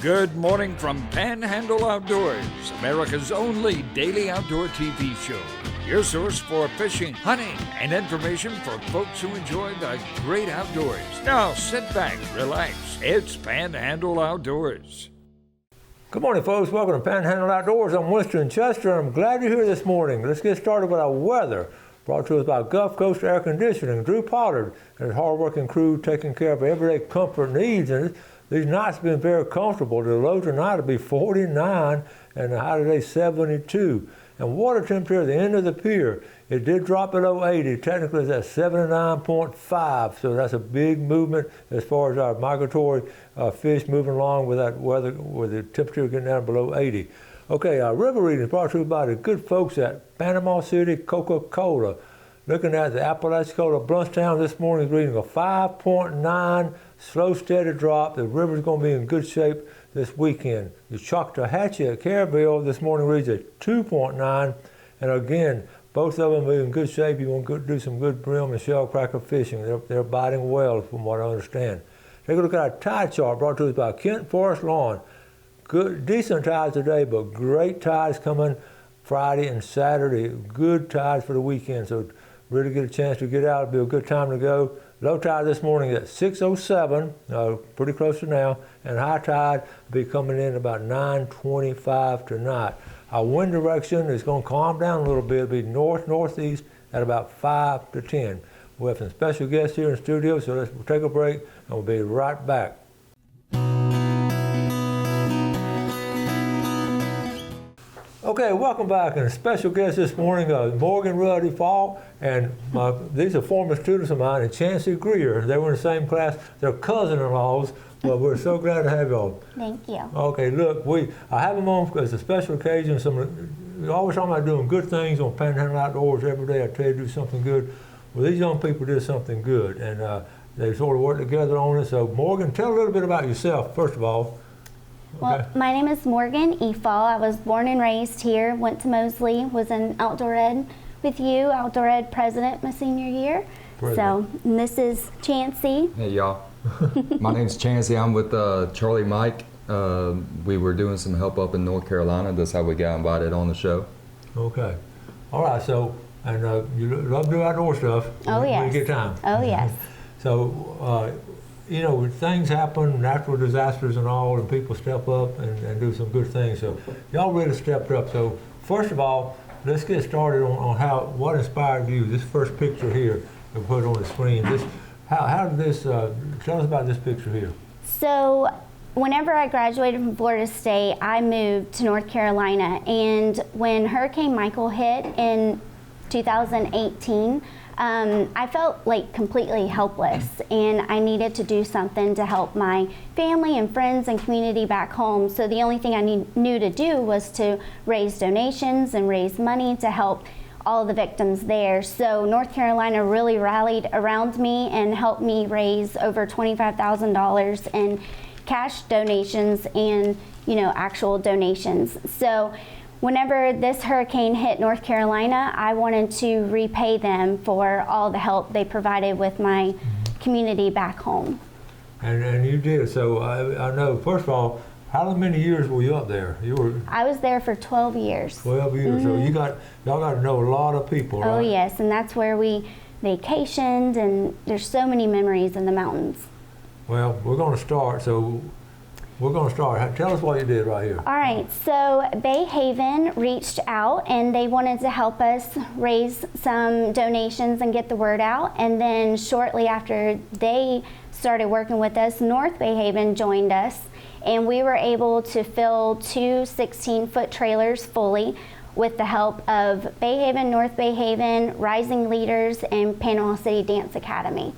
Good morning from Panhandle Outdoors, America's only daily outdoor TV show. Your source for fishing, hunting, and information for folks who enjoy the great outdoors. Now sit back, relax. It's Panhandle Outdoors. Good morning, folks. Welcome to Panhandle Outdoors. I'm Winston Chester. I'm glad you're here this morning. Let's get started with our weather. Brought to us by Gulf Coast Air Conditioning, Drew Pollard, and his hard-working crew taking care of everyday comfort needs. And these nights have been very comfortable. The low tonight will be 49 and the high today 72. And water temperature at the end of the pier, it did drop below 80. Technically it's at 79.5, so that's a big movement as far as our migratory fish moving along with that weather, with the temperature getting down below 80. Okay, our river reading is brought to you by the good folks at Panama City Coca-Cola. Looking at the Apalachicola Bluntstown this morning's reading a 5.9, slow steady drop. The river's going to be in good shape this weekend. The Choctawhatchee at Caryville this morning reads a 2.9, and again, both of them are in good shape. You want to do some good brim and shell cracker fishing. They're biting well, from what I understand. Take a look at our tide chart brought to us by Kent Forest Lawn. Good, decent tides today, but great tides coming Friday and Saturday. Good tides for the weekend, so really get a chance to get out. It'll be a good time to go. Low tide this morning at 6:07, pretty close to now, and high tide will be coming in about 9:25 tonight. Our wind direction is going to calm down a little bit. It'll be north-northeast at about 5 to 10. We have some special guests here in the studio, so let's take a break, and we'll be right back. Okay, welcome back, and a special guest this morning, Morgan Ruddy Fall, and these are former students of mine, and Chancey Greer. They were in the same class. They're cousin-in-laws, but we're so glad to have y'all. Thank you. Okay, look, I have them on as a special occasion. You're always talking about doing good things on Panhandle Outdoors every day. I tell you to do something good. Well, these young people did something good, and they sort of worked together on it. So, Morgan, tell a little bit about yourself, first of all. Well, my name is Morgan E. Fall. I was born and raised here, went to Mosley, was in outdoor ed with you, outdoor ed president my senior year. So, and this is Chancey. Hey, y'all. My name's Chancey. I'm with Charlie Mike. We were doing some help up in North Carolina. That's how we got invited on the show. Okay. All right, so, and you love to do outdoor stuff. Oh, yes. When you get time. Oh, yes. So, you know, things happen, natural disasters and all, and people step up and do some good things. So y'all really stepped up. So first of all, let's get started on what inspired you. This first picture here, we put on the screen. How did this, tell us about this picture here. So whenever I graduated from Florida State, I moved to North Carolina. And when Hurricane Michael hit in 2018, I felt like completely helpless, and I needed to do something to help my family and friends and community back home. So the only thing I knew to do was to raise donations and raise money to help all the victims there. So North Carolina really rallied around me and helped me raise over $25,000 in cash donations and, you know, actual donations. So whenever this hurricane hit North Carolina, I wanted to repay them for all the help they provided with my community back home. And you did. So I know, first of all, how many years were you up there? I was there for 12 years. 12 years. So y'all got to know a lot of people, right? Oh, yes. And that's where we vacationed, and there's so many memories in the mountains. Well, we're going to start. So we're going to start. Tell us what you did right here. All right, so Bay Haven reached out and they wanted to help us raise some donations and get the word out. And then shortly after they started working with us, North Bay Haven joined us, and we were able to fill two 16-foot trailers fully with the help of Bay Haven, North Bay Haven, Rising Leaders, and Panama City Dance Academy.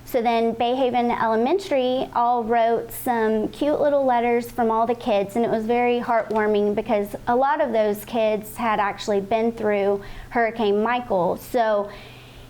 So then Bay Haven Elementary all wrote some cute little letters from all the kids, and it was very heartwarming because a lot of those kids had actually been through Hurricane Michael. So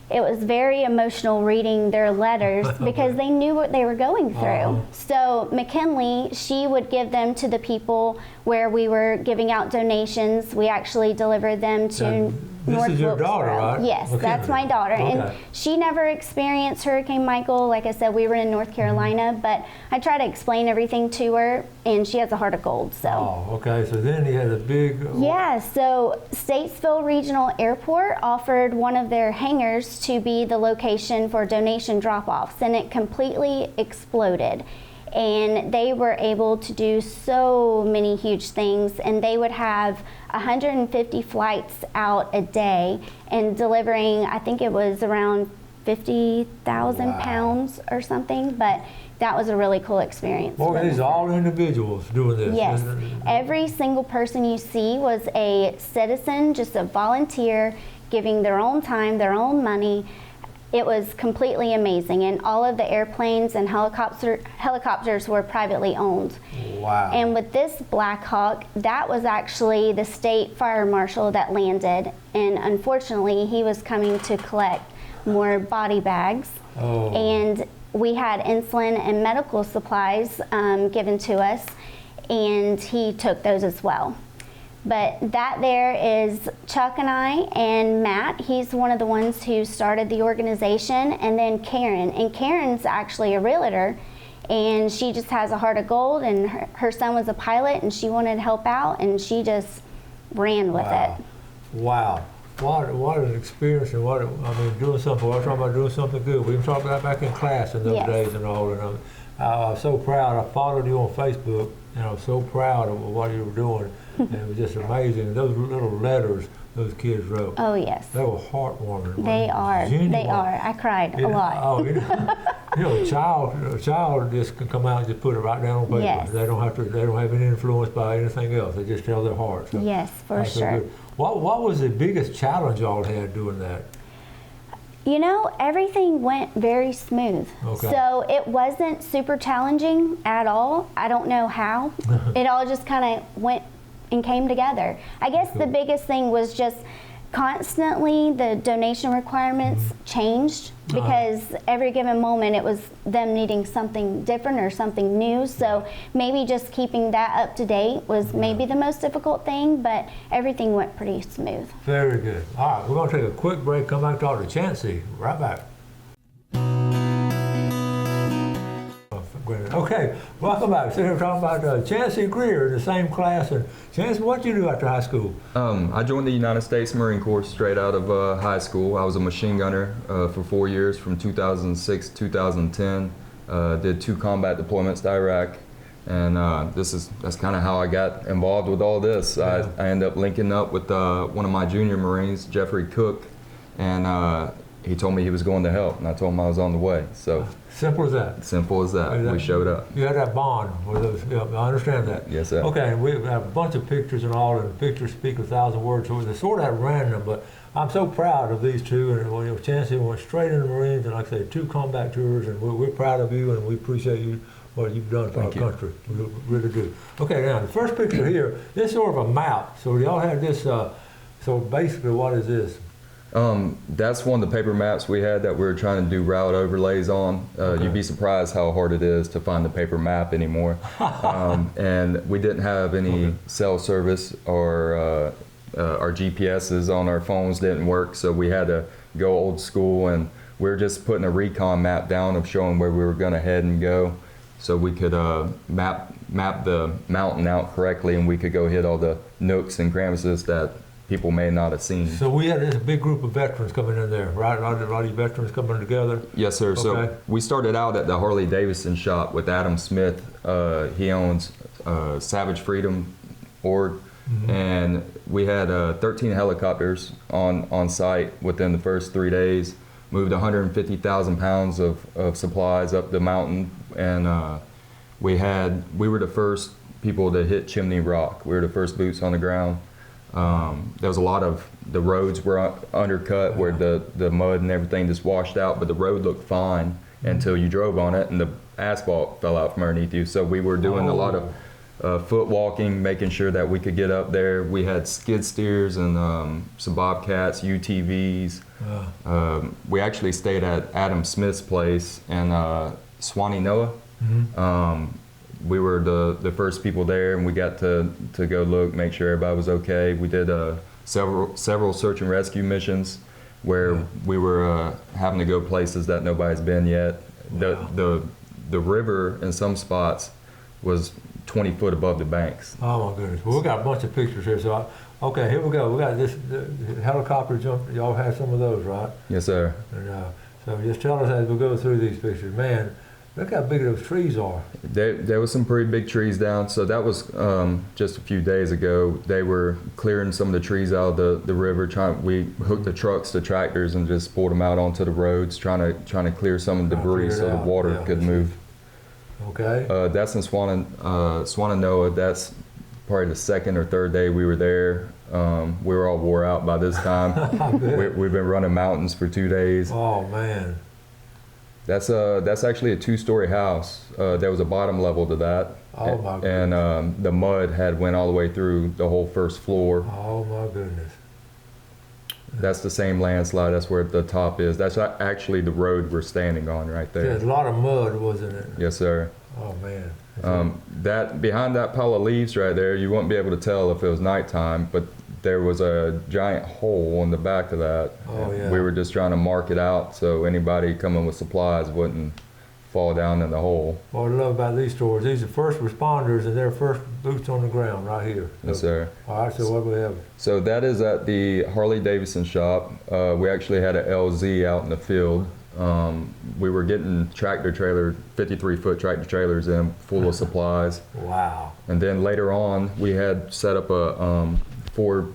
it was very emotional reading their letters because they knew what they were going through. So McKinley, she would give them to the people where we were giving out donations. We actually delivered them to North is your daughter, Wilkesboro. right? Yes, Okay. that's my daughter. Okay. And she never experienced Hurricane Michael. Like I said, we were in North Carolina, but I try to explain everything to her, and she has a heart of gold. So. Oh, okay. So then he had a big. Yeah, so Statesville Regional Airport offered one of their hangars to be the location for donation drop-offs, and it completely exploded. And they were able to do so many huge things, and they would have 150 flights out a day and delivering, I think it was around 50,000 pounds or something, but that was a really cool experience. Well, these are all individuals doing this. Yes, every single person you see was a citizen, just a volunteer, giving their own time, their own money. It was completely amazing, and all of the airplanes and helicopters were privately owned. Wow. And with this Black Hawk, that was actually the state fire marshal that landed, and unfortunately he was coming to collect more body bags. Oh. And we had insulin and medical supplies given to us, and he took those as well. But that there is Chuck and I and Matt. He's one of the ones who started the organization, and then Karen. And Karen's actually a realtor, and she just has a heart of gold, and her son was a pilot, and she wanted to help out, and she just ran with it. Wow. What an experience, and doing something. I was talking about doing something good. We were talking about back in class in those Yes. days and all. And I was so proud. I followed you on Facebook, and I was so proud of what you were doing. And it was just amazing. Those little letters those kids wrote. Oh, yes. They were heartwarming. They are. Genuine. They are. I cried a lot. Oh, a child just can come out and just put it right down on paper. Yes. They don't have any influence by anything else. They just tell their heart. So Yes, for that's so sure. good. What was the biggest challenge y'all had doing that? You know, everything went very smooth. Okay. So it wasn't super challenging at all. I don't know how. It all just kind of went and came together. I guess the biggest thing was just constantly the donation requirements changed, because every given moment it was them needing something different or something new. So maybe just keeping that up to date was maybe the most difficult thing, but everything went pretty smooth. Very good. All right, we're going to take a quick break, come back and talk to Chancey. Right back. Okay, welcome back. Sitting here talking about Chancey Greer in the same class. And Chancey, what did you do after high school? I joined the United States Marine Corps straight out of high school. I was a machine gunner for 4 years, from 2006 to 2010. Did 2 combat deployments to Iraq, and that's kind of how I got involved with all this. Yeah. I ended up linking up with one of my junior Marines, Jeffrey Cook, and he told me he was going to help, and I told him I was on the way. So Simple as that. simple as that. We showed up. You had that bond with those. Yeah, I understand that. Yes, sir. Okay, and we have a bunch of pictures and all, and pictures speak 1,000 words. So they're sort of at random, but I'm so proud of these two. And Chancey went straight in the Marines, and like I say, 2 combat tours, and we're proud of you, and we appreciate you what you've done for our country. We really do. Okay, now the first picture here, this is sort of a map. So y'all had this. So basically, what is this? That's one of the paper maps we had that we were trying to do route overlays on. You'd be surprised how hard it is to find the paper map anymore. And we didn't have any cell service, or our GPSs on our phones didn't work, so we had to go old school, and we were just putting a recon map down of showing where we were going to head and go, so we could map the mountain out correctly, and we could go hit all the nooks and crevices that people may not have seen. So we had this big group of veterans coming in there, right? A lot of these veterans coming together. Yes, sir. Okay. So we started out at the Harley Davidson shop with Adam Smith. He owns Savage Freedom Org, and we had 13 helicopters on site within the first 3 days. Moved 150,000 pounds of supplies up the mountain, and we were the first people to hit Chimney Rock. We were the first boots on the ground. There was a lot of, the roads were undercut where the mud and everything just washed out, but the road looked fine until you drove on it and the asphalt fell out from underneath you. So we were doing a lot of foot walking, making sure that we could get up there. We had skid steers and some Bobcats, UTVs. We actually stayed at Adam Smith's place in Swanee-Noah. We were the first people there, and we got to go look, make sure everybody was okay. We did several search and rescue missions where we were having to go places that nobody's been yet. The river in some spots was 20 foot above the banks. Oh my goodness. Well, we got a bunch of pictures here. So, okay, here we go. We got this helicopter jump. Y'all have some of those, right? Yes, sir. And, so just tell us as we go through these pictures. Man, look how big those trees are. There was some pretty big trees down. So that was just a few days ago. They were clearing some of the trees out of the river. We hooked the trucks to tractors and just pulled them out onto the roads, trying to clear some of the debris so the water could move. Okay. That's in Swannanoa. That's probably the second or third day we were there. We were all wore out by this time. We've been running mountains for 2 days. Oh man. That's actually a 2-story house. There was a bottom level to that. Oh my goodness. And the mud had went all the way through the whole first floor. Oh my goodness. That's the same landslide. That's where the top is. That's actually the road we're standing on right there. There's a lot of mud, wasn't it? Yes, sir. Oh man. That behind that pile of leaves right there, you wouldn't be able to tell if it was nighttime, but there was a giant hole on the back of that. Oh yeah. We were just trying to mark it out so anybody coming with supplies wouldn't fall down in the hole. What I love about these stories, these are first responders and they're first boots on the ground right here. Yes, sir. All right, so what do we have? So that is at the Harley-Davidson shop. We actually had an LZ out in the field. We were getting 53-foot tractor trailers in full of supplies. Wow. And then later on, we had set up a Ford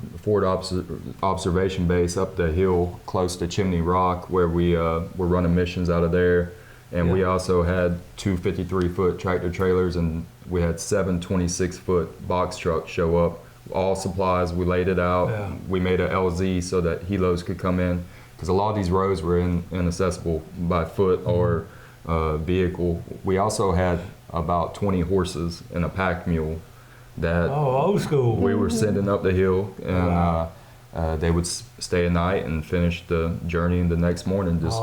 observation base up the hill close to Chimney Rock where we were running missions out of there. And we also had 2 53-foot tractor trailers, and we had 7 26-foot box trucks show up. All supplies, we laid it out. Yeah. We made a LZ so that helos could come in, because a lot of these roads were inaccessible by foot or vehicle. We also had about 20 horses and a pack mule that old school. we were sending up the hill, and they would stay a night and finish the journey the next morning, just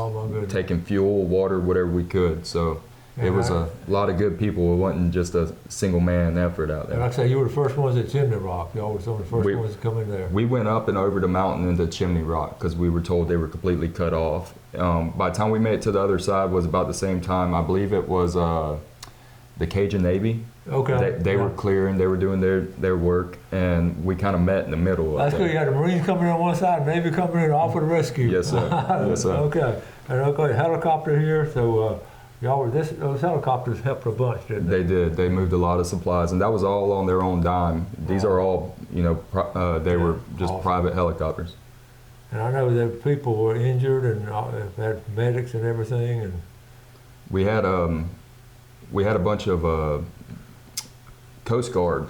taking fuel, water, whatever we could. So it was a lot of good people. It wasn't just a single man effort out there. And like I say, you were the first ones at Chimney Rock. Y'all were some of the first ones to come in there. We went up and over the mountain into Chimney Rock because we were told they were completely cut off. By the time we made it to the other side was about the same time. I believe it was the Cajun Navy. Okay. They were clearing, they were doing their work, and we kind of met in the middle. That's good. You had the Marines coming in on one side, Navy coming in to offer the rescue. Yes, sir. Yes, sir. Okay. And helicopter here. So y'all were those helicopters helped a bunch, didn't they? They did. They moved a lot of supplies, and that was all on their own dime. These are all, they were just private helicopters. And I know that people were injured and had medics and everything, and we had a bunch of Coast Guard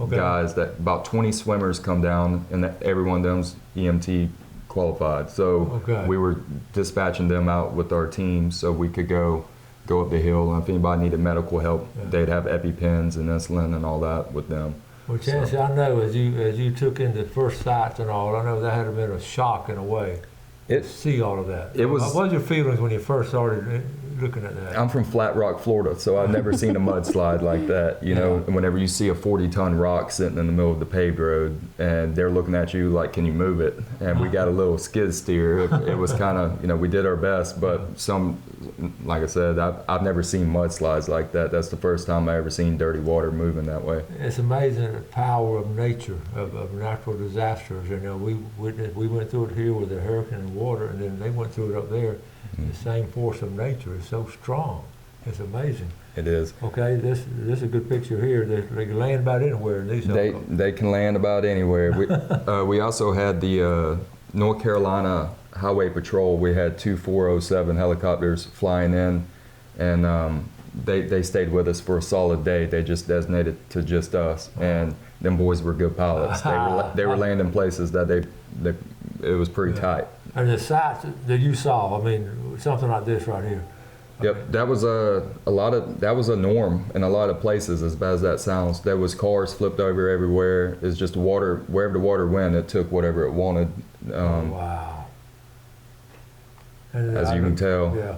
guys, that about 20 swimmers come down, and every one of them's EMT qualified. So we were dispatching them out with our team so we could go up the hill, and if anybody needed medical help, they'd have EpiPens and insulin and all that with them. Well, Chancey, I know as you took in the first sights and all, I know that had been a shock in a way. To see all of that. What was your feelings when you first started looking at that? I'm from Flat Rock, Florida, so I've never seen a mudslide like that. And whenever you see a 40-ton rock sitting in the middle of the paved road, and they're looking at you like, "Can you move it?" And we got a little skid steer. It was kind of, we did our best, but like I said, I've never seen mudslides like that. That's the first time I ever seen dirty water moving that way. It's amazing the power of nature, of natural disasters. We went through it here with the hurricane and water, and then they went through it up there. The same force of nature is so strong. It's amazing. It is. Okay, this is a good picture here. They can land about anywhere in these helicopters. They can land about anywhere. We also had the North Carolina Highway Patrol. We had 2 407 helicopters flying in, and they stayed with us for a solid day. They just designated to just us, and them boys were good pilots. They were landing places that it was pretty tight. And the sights that you saw, something like this right here. Yep, that was that was a norm in a lot of places. As bad as that sounds, there was cars flipped over everywhere. It's just water. Wherever the water went, it took whatever it wanted. Wow. And as you can tell. Yeah.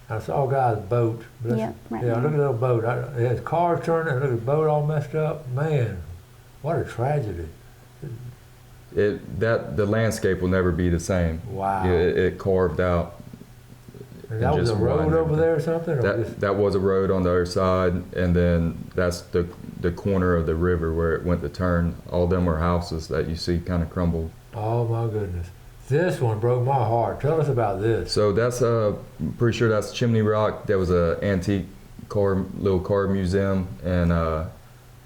I saw a guy's boat. Right look at that little boat. It has cars turning, and look at the boat all messed up. Man, what a tragedy. the landscape will never be the same. Wow. It carved out. And that was a road over there or something? Or That was a road on the other side, and then that's the corner of the river where it went to turn. All them were houses that you see kind of crumbled. Oh my goodness. This one broke my heart. Tell us about this. So that's pretty sure that's Chimney Rock. There was a antique little car museum, and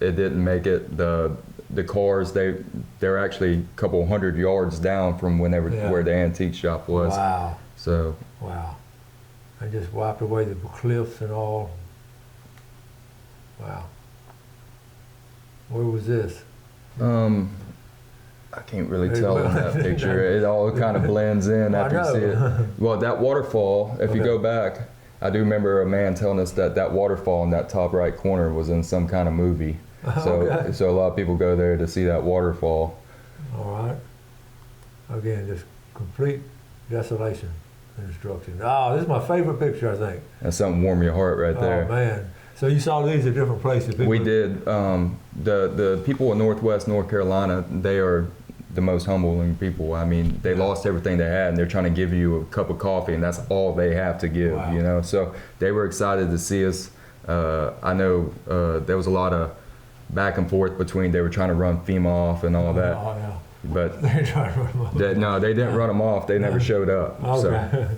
it didn't make it. The cars they're actually a couple hundred yards down from where the antique shop was. Wow. So wow. I just wiped away the cliffs and all. Wow. Where was this? I can't really tell in that picture. It all kind of blends in after you see it. Well, that waterfall, if you go back, I do remember a man telling us that waterfall in that top right corner was in some kind of movie. So a lot of people go there to see that waterfall. All right. Again, just complete desolation and destruction. Oh, this is my favorite picture, I think. That's something warm your heart right there. Oh, man. So you saw these at different places? We did. The people in Northwest North Carolina, they are the most humbling people. I mean, they lost everything they had, and they're trying to give you a cup of coffee, and that's all they have to give, you know? So they were excited to see us. I know there was a lot of back and forth between, they were trying to run FEMA off and all that. Oh, yeah. But They tried to run them off. no, they didn't run them off. They never showed up. Okay. So.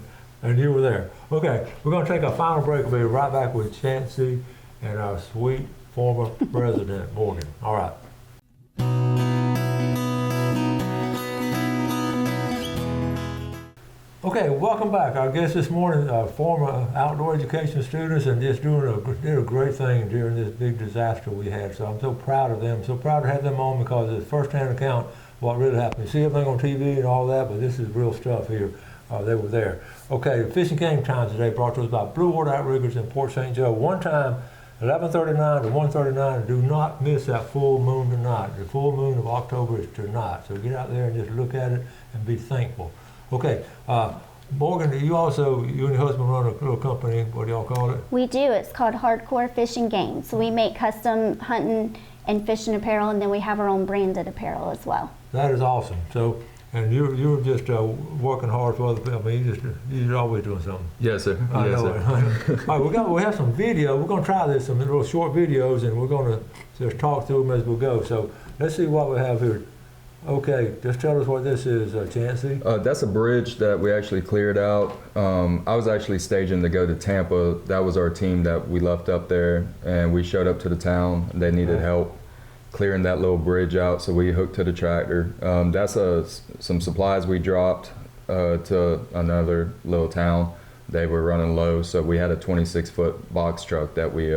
And you were there. Okay, we're going to take a final break. We'll be right back with Chancey and our sweet former president, Morgan. All right. Okay, welcome back. Our guest this morning, former outdoor education students, and just did a great thing during this big disaster we had. So I'm so proud of them. So proud to have them on because it's first-hand account of what really happened. You see everything on TV and all that, but this is real stuff here. They were there. Okay, Fishing Game Time today brought to us by Blue Water Outriggers in Port St. Joe. One time, 11:39 to 1:39. And do not miss that full moon tonight. The full moon of October is tonight. So get out there and just look at it and be thankful. Okay, Morgan, you and your husband run a little company. What do y'all call it? We do. It's called Hardcore Fishing Games. So we make custom hunting and fishing apparel, and then we have our own branded apparel as well. That is awesome. So, and you're just working hard for other people. I mean, you're always doing something. Yes, sir. I Yes, know sir. it. All right, we have some video. We're going to try this, some little short videos, and we're going to just talk through them as we go. So let's see what we have here. Okay, just tell us what this is, Chancey. That's a bridge that we actually cleared out. I was actually staging to go to Tampa. That was our team that we left up there, and we showed up to the town. They needed help clearing that little bridge out, so we hooked to the tractor. That's some supplies we dropped to another little town. They were running low, so we had a 26-foot box truck that we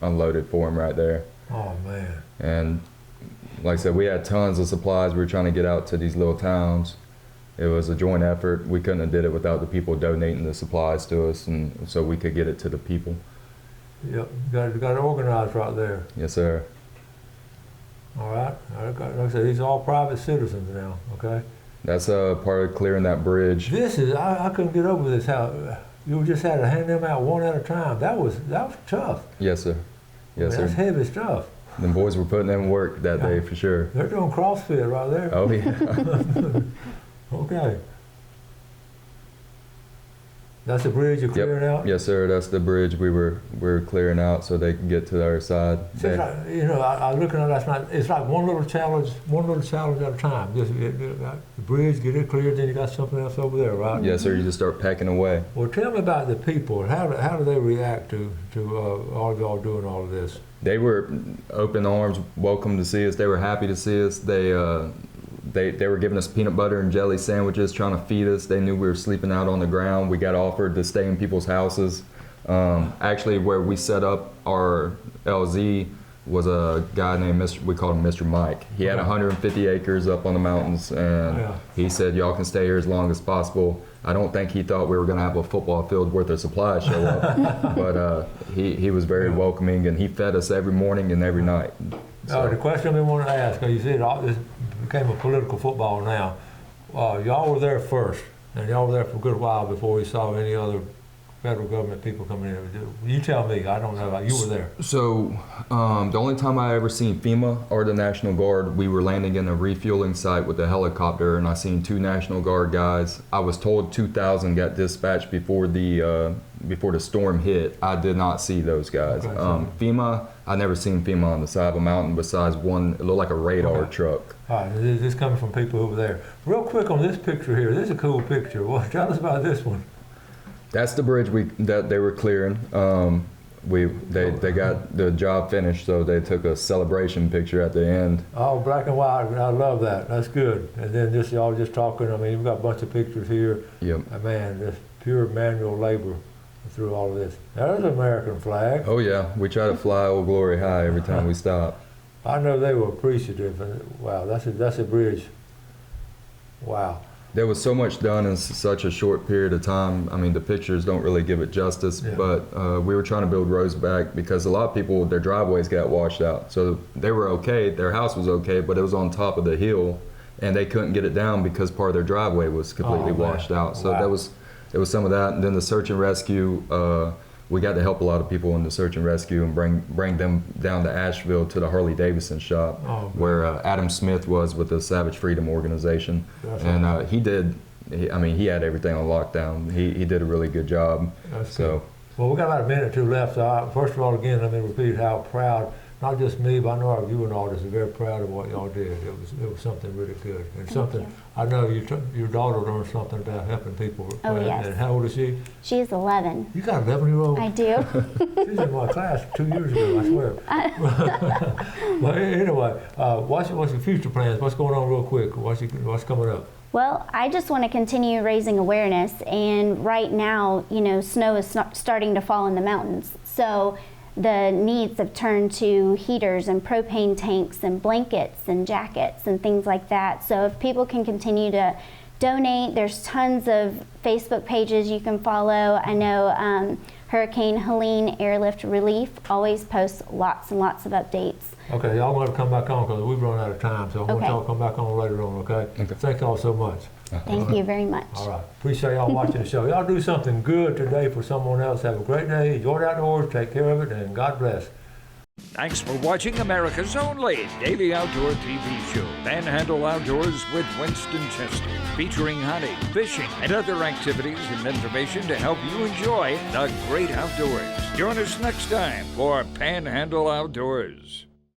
unloaded for them right there. Oh, man. And like I said, we had tons of supplies we were trying to get out to these little towns. It was a joint effort. We couldn't have did it without the people donating the supplies to us, and so we could get it to the people. Yep, got it organized right there. Yes, sir. All right. Like I said, these are all private citizens now, okay? That's part of clearing that bridge. This is, I couldn't get over this, how you just had to hand them out one at a time. That was tough. Yes, sir. Yes, sir. That's heavy stuff. Them boys were putting in work that day for sure. They're doing CrossFit right there. Oh, yeah. Okay. That's the bridge you're clearing out? Yes, sir. That's the bridge we were clearing out so they can get to the other side. Seems like, I looking at it, it's like one little challenge at a time. Just the bridge, get it cleared, then you got something else over there, right? Yes, sir. You just start packing away. Well, tell me about the people. How do they react to all of y'all doing all of this? They were open arms, welcome to see us. They were happy to see us. They were giving us peanut butter and jelly sandwiches, trying to feed us. They knew we were sleeping out on the ground. We got offered to stay in people's houses. Actually, where we set up our LZ was a guy named we called him Mr. Mike. He had 150 acres up on the mountains, and he said, y'all can stay here as long as possible. I don't think he thought we were going to have a football field worth of supplies show up, but he was very welcoming, and he fed us every morning and every night. So. The question we want to ask, because you said this became a political football now. Y'all were there first, and y'all were there for a good while before we saw any other federal government people coming in? You tell me. I don't know. You were there. So the only time I ever seen FEMA or the National Guard, we were landing in a refueling site with a helicopter, and I seen 2 National Guard guys. I was told 2,000 got dispatched before the storm hit. I did not see those guys. Okay, FEMA, I never seen FEMA on the side of a mountain besides one. It looked like a radar truck. All right, this is coming from people over there. Real quick on this picture here. This is a cool picture. Well, tell us about this one. That's the bridge that they were clearing. They got the job finished, so they took a celebration picture at the end. Oh, black and white. I love that. That's good. And then just y'all just talking. I mean, we've got a bunch of pictures here. Yep. Man, just pure manual labor through all of this. There's an American flag. Oh yeah, we try to fly Old Glory high every time we stop. I know they were appreciative. And wow, that's a bridge. Wow. There was so much done in such a short period of time. I mean, the pictures don't really give it justice, but we were trying to build roads back because a lot of people, their driveways got washed out. So they were okay, their house was okay, but it was on top of the hill, and they couldn't get it down because part of their driveway was completely washed out. So there was some of that. And then the search and rescue, we got to help a lot of people in the search and rescue and bring them down to Asheville to the Harley Davidson shop where Adam Smith was with the Savage Freedom Organization. And he had everything on lockdown. He did a really good job. Well, we got about a minute or two left. So first of all, again, let me repeat how proud, not just me, but I know our viewing audience is very proud of what y'all did. It was something really good. And something, I know your daughter learned something about helping people. Oh, yes. And how old is she? She's 11. You got an 11-year-old? I do. She was in my class 2 years ago, I swear. But anyway, what's your future plans? What's going on real quick? What's coming up? Well, I just want to continue raising awareness, and right now, snow is starting to fall in the mountains. So the needs have turned to heaters and propane tanks and blankets and jackets and things like that. So if people can continue to donate, there's tons of Facebook pages you can follow. I know Hurricane Helene Airlift Relief always posts lots and lots of updates. Okay, y'all want to come back on because we've run out of time, so I want y'all to come back on later on, okay? Thank y'all so much. Thank you very much. All right, appreciate y'all watching the show. Y'all do something good today for someone else. Have a great day, enjoy the outdoors, take care of it, and God bless. Thanks for watching America's only daily outdoor TV show, Panhandle Outdoors with Winston Chester, featuring hunting, fishing, and other activities and information to help you enjoy the great outdoors. Join us next time for Panhandle Outdoors.